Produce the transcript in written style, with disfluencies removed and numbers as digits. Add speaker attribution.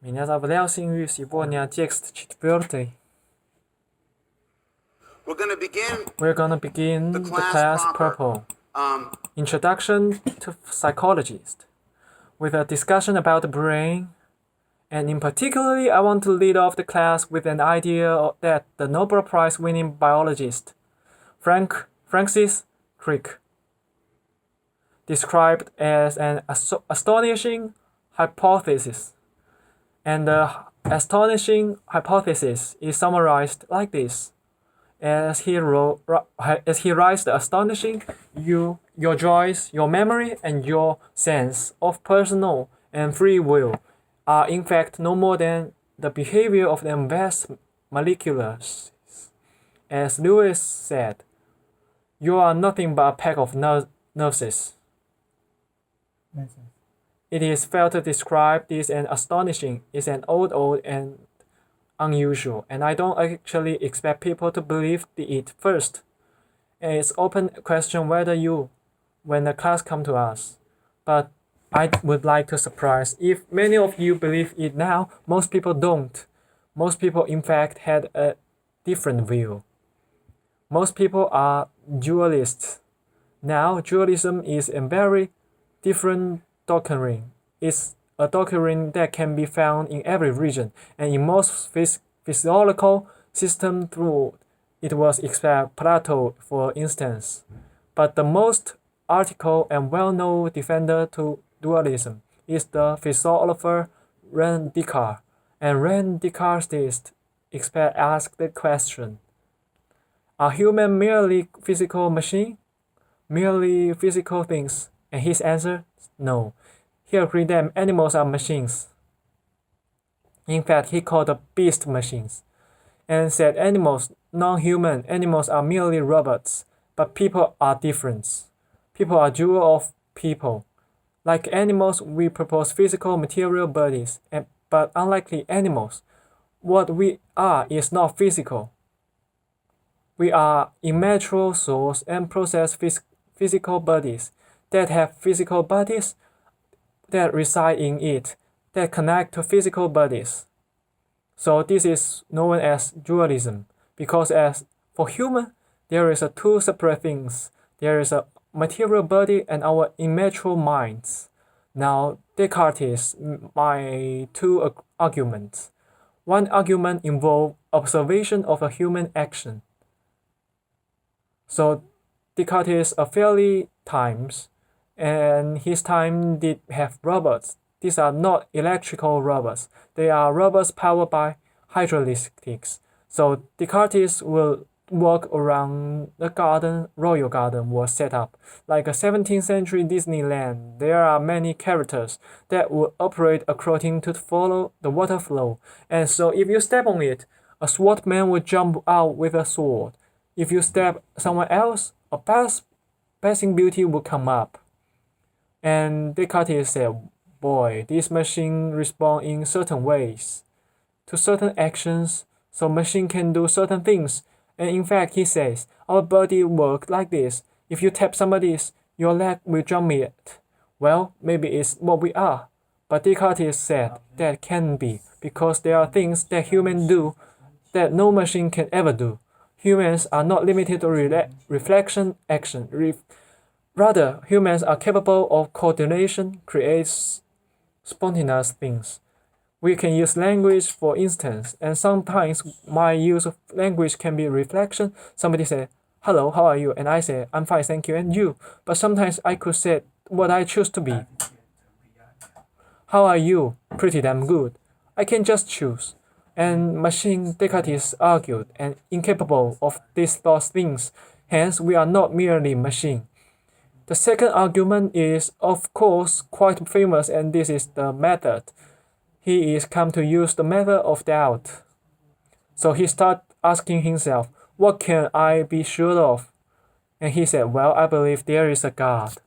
Speaker 1: Меня зовут Ляо Синью, сегодня текст 4. We're gonna begin the class proper. Introduction to psychologist, with a discussion about the brain, and in particularly I want to lead off the class with an idea that the Nobel Prize winning biologist Francis Crick described as an astonishing hypothesis. And the astonishing hypothesis is summarized like this. As he writes, the astonishing, your joys, your memory, and your sense of personal and free will are in fact no more than the behavior of the vast molecules. As Lewis said, you are nothing but a pack of nurses. It is fair to describe this as astonishing, is an old and unusual, and I don't actually expect people to believe it first. And it's open question whether you, when the class come to us. But I would like to surprise if many of you believe it now. Most people don't. Most people in fact had a different view. Most people are dualists. Now dualism is a very different doctrine. It's a doctrine that can be found in every region and in most physiological systems through it was except Plato, for instance. But the most article and well-known defender to dualism is the philosopher René Descartes. And René Descartes asked the question, are humans merely physical machines? Merely physical things? And his answer, no. He agreed that animals are machines. In fact, he called them beast machines, and said animals, non-human animals are merely robots, but people are different. People are dual of people. Like animals, we propose physical material bodies, but unlike animals, what we are is not physical. We are immaterial souls and possess physical bodies that have physical bodies that reside in it, that connect to physical bodies. So this is known as dualism, because as for human, there is two separate things. There is a material body and our immaterial minds. Now, Descartes' my two arguments. One argument involved observation of a human action. So Descartes' fairly times, and his time did have robots. These are not electrical robots. They are robots powered by hydraulics. So Descartes will walk around the garden, royal garden was set up. Like a 17th century Disneyland, there are many characters that will operate according to follow the water flow. And so if you step on it, a swordman will jump out with a sword. If you step somewhere else, a passing beauty will come up. And Descartes said, boy, this machine respond in certain ways to certain actions, so machine can do certain things. And in fact, he says, our body works like this. If you tap somebody's, your leg will jump it. Well, maybe it's what we are. But Descartes said that can't be, because there are things that humans do that no machine can ever do. Humans are not limited to reflection action. Rather, humans are capable of coordination, creates spontaneous things. We can use language, for instance, and sometimes my use of language can be reflection. Somebody say, hello, how are you? And I say, I'm fine, thank you, and you. But sometimes I could say what I choose to be. How are you? Pretty damn good. I can just choose. And machine, Descartes argued, and incapable of these things. Hence, we are not merely machine. The second argument is, of course, quite famous, and this is the method. He is come to use the method of doubt. So he started asking himself, what can I be sure of? And he said, well, I believe there is a God.